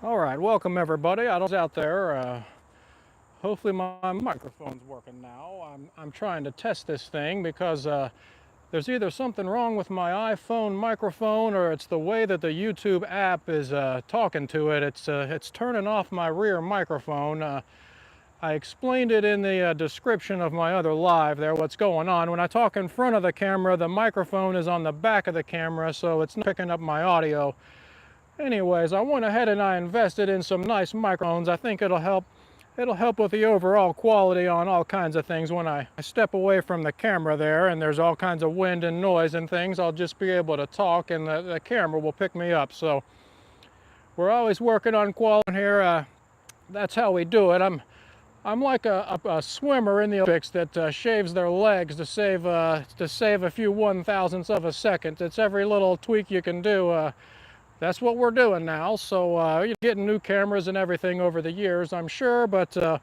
All right, welcome everybody. I was out there. Hopefully my microphone's working now. I'm trying to test this thing because there's either something wrong with my iPhone microphone or it's the way that the YouTube app is talking to it. It's turning off my rear microphone. I explained it in the description of my other live there, what's going on. When I talk in front of the camera, the microphone is on the back of the camera, so it's not picking up my audio. Anyways, I went ahead and I invested in some nice microphones. I think it'll help with the overall quality on all kinds of things. When I step away from the camera there and there's all kinds of wind and noise and things, I'll just be able to talk and the camera will pick me up. So we're always working on quality here. That's how we do it. I'm like a swimmer in the Olympics that shaves their legs to save a few 1,000ths of a second. It's every little tweak you can do. That's what we're doing now. So you're getting new cameras and everything over the years, I'm sure, but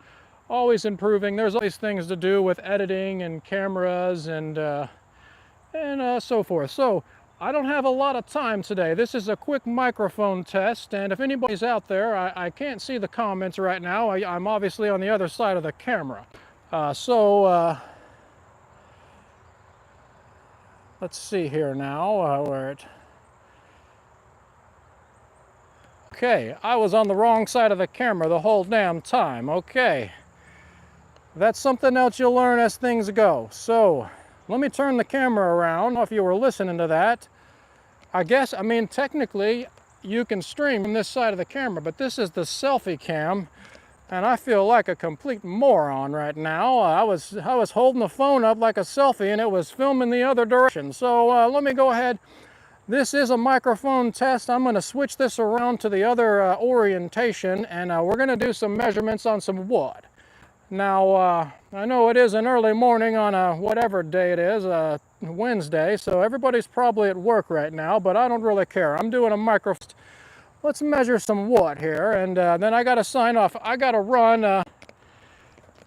always improving. There's always things to do with editing and cameras and so forth. So I don't have a lot of time today. This is a quick microphone test, and if anybody's out there, I can't see the comments right now. I'm obviously on the other side of the camera. Let's see here now where it... Okay, I was on the wrong side of the camera the whole damn time. Okay, that's something else you'll learn as things go. So let me turn the camera around. I don't know if you were listening to that. I mean, technically you can stream from this side of the camera, but this is the selfie cam, and I feel like a complete moron right now. I was holding the phone up like a selfie, and it was filming the other direction. So let me go ahead. This is a microphone test. I'm going to switch this around to the other orientation, and we're going to do some measurements on some wood. Now, I know it is an early morning on a whatever day it is, Wednesday, so everybody's probably at work right now, but I don't really care. I'm doing a microphone. Let's measure some wood here, and then I got to sign off. I got to run.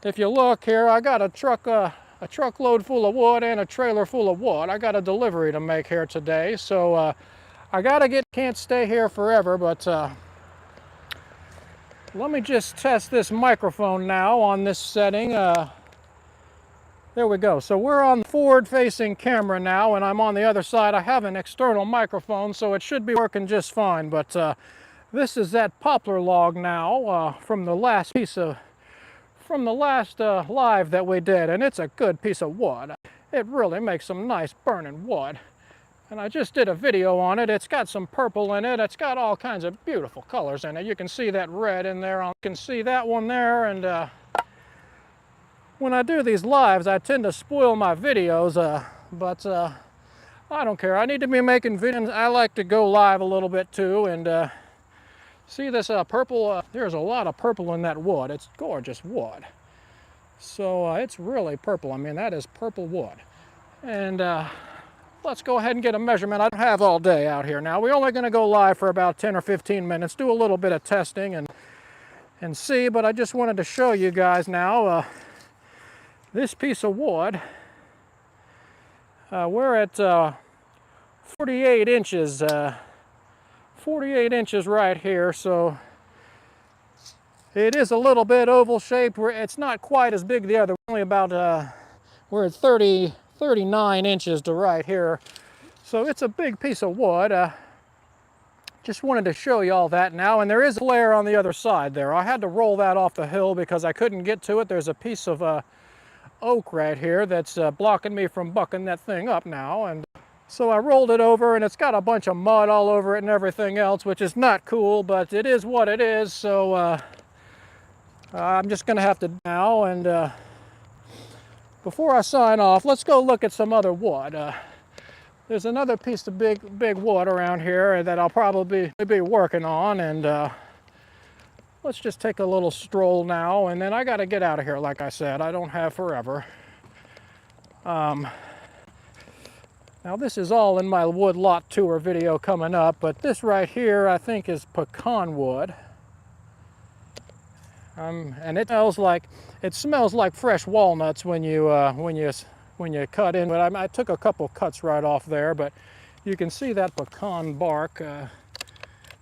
If you look here, I got a truckload full of wood and a trailer full of wood. I got a delivery to make here today, so can't stay here forever, but let me just test this microphone now on this setting. There we go. So we're on the forward-facing camera now, and I'm on the other side. I have an external microphone, so it should be working just fine, but this is that poplar log now from the last live that we did, and it's a good piece of wood. It really makes some nice burning wood. And I just did a video on it. It's got some purple in it. It's got all kinds of beautiful colors in it. You can see that red in there. You can see that one there. And when I do these lives, I tend to spoil my videos, but I don't care. I need to be making videos. I like to go live a little bit too, and see this purple, there's a lot of purple in that wood. It's gorgeous wood. So it's really purple. I mean, that is purple wood. And let's go ahead and get a measurement. I don't have all day out here now. We're only going to go live for about 10 or 15 minutes, do a little bit of testing and see, but I just wanted to show you guys now this piece of wood. We're at 48 inches. 48 inches right here, so it is a little bit oval shaped. It's not quite as big the other, only about, we're at 39 inches to right here. So it's a big piece of wood. Just wanted to show you all that now, and there is a flare on the other side there. I had to roll that off the hill because I couldn't get to it. There's a piece of oak right here that's blocking me from bucking that thing up now, and so I rolled it over, and it's got a bunch of mud all over it and everything else, which is not cool, but it is what it is. So I'm just going to have to now, and before I sign off, let's go look at some other wood. There's another piece of big wood around here that I'll probably be working on, and let's just take a little stroll now, and then I got to get out of here. Like I said, I don't have forever. Now this is all in my wood lot tour video coming up, but this right here I think is pecan wood. And it smells like fresh walnuts when you cut into it. I took a couple cuts right off there, but you can see that pecan bark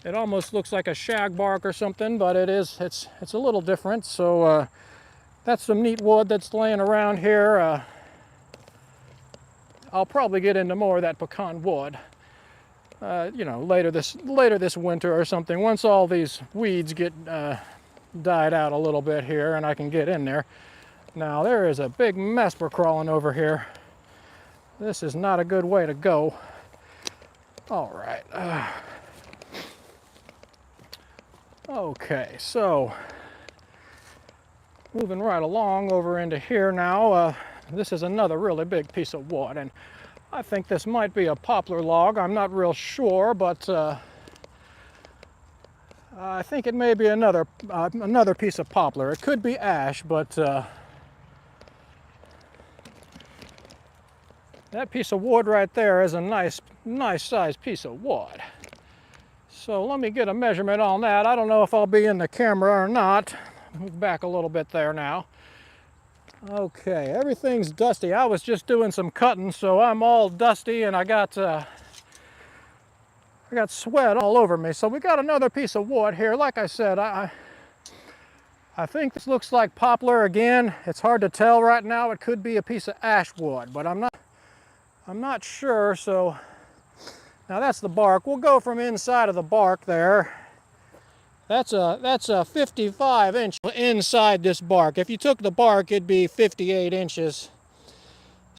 It almost looks like a shagbark or something, but it's a little different. So that's some neat wood that's laying around here. I'll probably get into more of that pecan wood, you know, later this winter or something. Once all these weeds get died out a little bit here, and I can get in there. Now there is a big mess we're crawling over here. This is not a good way to go. All right. Okay, so moving right along over into here now. This is another really big piece of wood, and I think this might be a poplar log. I'm not real sure, but I think it may be another piece of poplar. It could be ash, but that piece of wood right there is a nice sized piece of wood. So let me get a measurement on that. I don't know if I'll be in the camera or not. Move back a little bit there now. Okay, everything's dusty. I was just doing some cutting, so I'm all dusty, and I got sweat all over me. So we got another piece of wood here. Like I said, I think this looks like poplar again. It's hard to tell right now. It could be a piece of ash wood, but I'm not sure. So now that's the bark. We'll go from inside of the bark there. That's a 55 inch inside this bark. If you took the bark, it'd be 58 inches.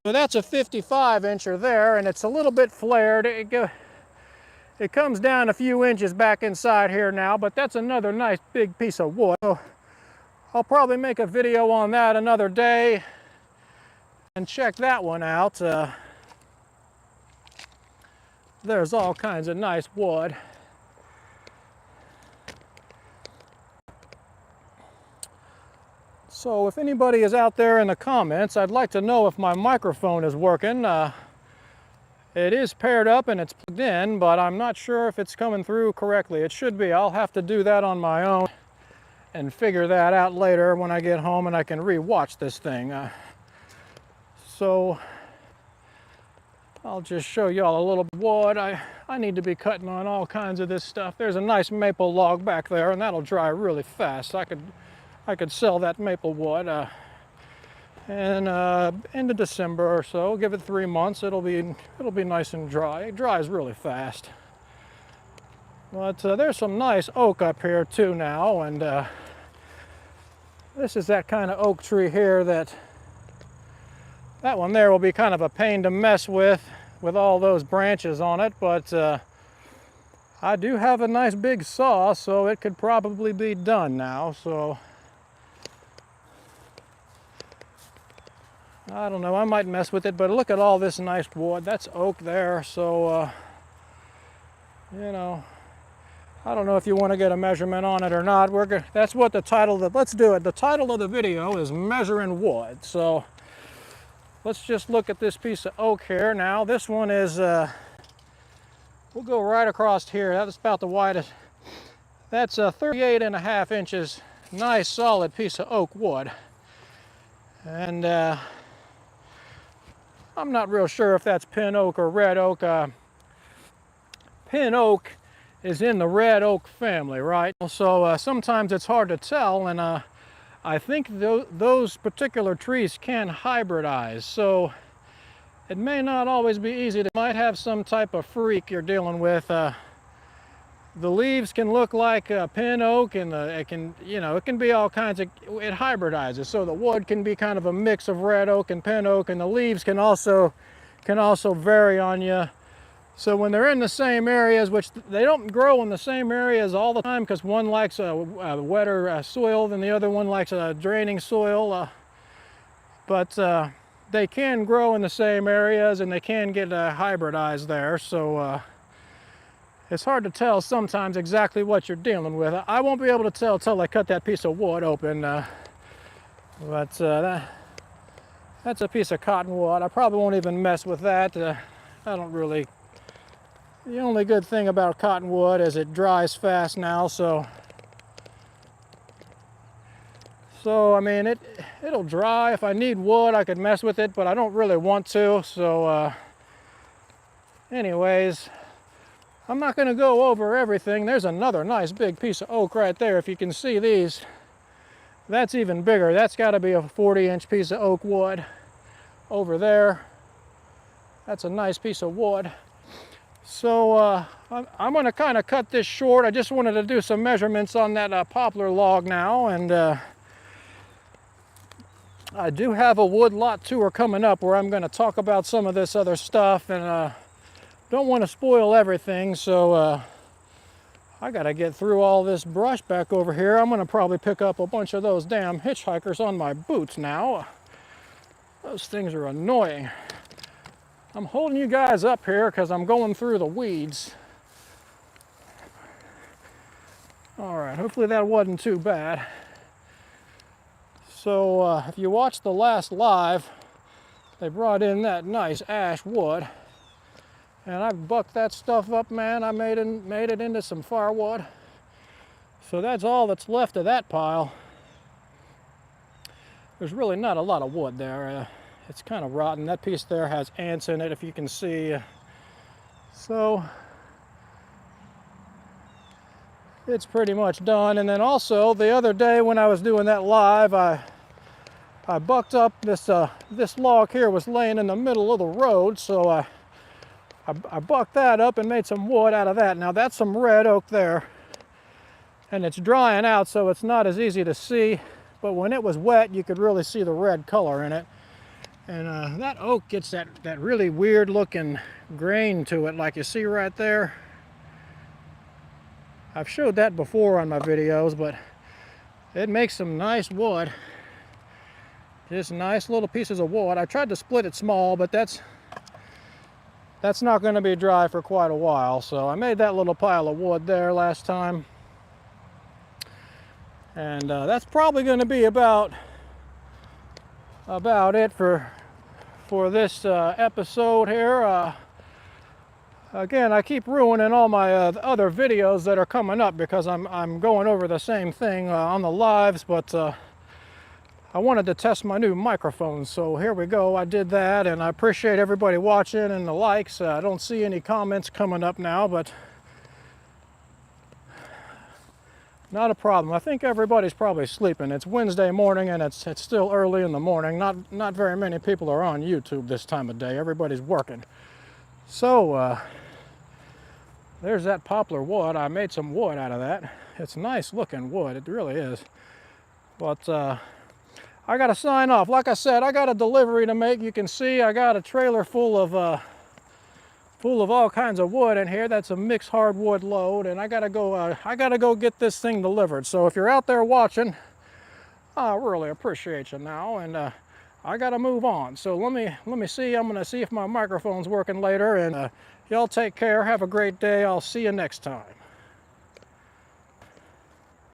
So that's a 55 incher there, and it's a little bit flared. It comes down a few inches back inside here now, but that's another nice big piece of wood. So I'll probably make a video on that another day and check that one out. There's all kinds of nice wood. So if anybody is out there in the comments, I'd like to know if my microphone is working. It is paired up and it's plugged in, but I'm not sure if it's coming through correctly. It should be. I'll have to do that on my own and figure that out later when I get home and I can re-watch this thing. So I'll just show y'all a little bit of wood. I need to be cutting on all kinds of this stuff. There's a nice maple log back there, and that'll dry really fast. I could sell that maple wood into December or so. Give it 3 months. It'll be nice and dry. It dries really fast. But there's some nice oak up here too now, and this is that kind of oak tree here that one there will be kind of a pain to mess with all those branches on it, but I do have a nice big saw, so it could probably be done now. So I don't know, I might mess with it, but look at all this nice wood. That's oak there, so you know, I don't know if you want to get a measurement on it or not. That's what the title let's do it. The title of the video is Measuring Wood. So let's just look at this piece of oak here. Now this one is, we'll go right across here. That's about the widest. That's 38.5 inches. Nice solid piece of oak wood. And I'm not real sure if that's pin oak or red oak. Pin oak is in the red oak family, right? So sometimes it's hard to tell, and I think those particular trees can hybridize, so it may not always be easy. It might have some type of freak you're dealing with. The leaves can look like pin oak, and it can be all kinds of. It hybridizes, so the wood can be kind of a mix of red oak and pin oak, and the leaves can also vary on you. So when they're in the same areas, which they don't grow in the same areas all the time, because one likes a wetter soil than the other one likes a draining soil, but they can grow in the same areas and they can get hybridized there. So it's hard to tell sometimes exactly what you're dealing with. I won't be able to tell till I cut that piece of wood open, but that's a piece of cottonwood. I probably won't even mess with that. I don't really. The only good thing about cottonwood is it dries fast now, so I mean it'll dry. If I need wood, I could mess with it, but I don't really want to. So anyways, I'm not going to go over everything. There's another nice big piece of oak right there. If you can see these, that's even bigger. That's got to be a 40-inch piece of oak wood. Over there, that's a nice piece of wood. So I'm going to kind of cut this short. I just wanted to do some measurements on that poplar log now, and I do have a wood lot tour coming up where I'm going to talk about some of this other stuff, and don't want to spoil everything, so I got to get through all this brush back over here. I'm going to probably pick up a bunch of those damn hitchhikers on my boots now. Those things are annoying. I'm holding you guys up here because I'm going through the weeds. All right, hopefully that wasn't too bad. So if you watched the last live, they brought in that nice ash wood. And I bucked that stuff up, man. I made it into some firewood. So that's all that's left of that pile. There's really not a lot of wood there. It's kind of rotten. That piece there has ants in it, if you can see. So it's pretty much done. And then also the other day when I was doing that live, I bucked up this log here was laying in the middle of the road, so I bucked that up and made some wood out of that. Now that's some red oak there, and it's drying out, so it's not as easy to see, but when it was wet you could really see the red color in it. And that oak gets that really weird looking grain to it, like you see right there. I've showed that before on my videos, but it makes some nice wood. Just nice little pieces of wood. I tried to split it small, but that's not going to be dry for quite a while. So I made that little pile of wood there last time. And that's probably going to be about it for this episode here. Again, I keep ruining all my other videos that are coming up because I'm going over the same thing on the lives, but I wanted to test my new microphone, so here we go. I did that, and I appreciate everybody watching and the likes. I don't see any comments coming up now, but not a problem. I think everybody's probably sleeping. It's Wednesday morning, and it's still early in the morning. Not very many people are on YouTube this time of day. Everybody's working. So there's that poplar wood. I made some wood out of that. It's nice looking wood. It really is. But I got to sign off. Like I said, I got a delivery to make. You can see I got a trailer full of all kinds of wood in here. That's a mixed hardwood load, and I gotta go get this thing delivered. So if you're out there watching, I really appreciate you now, and I gotta move on. So let me see. I'm gonna see if my microphone's working later, and y'all take care. Have a great day. I'll see you next time.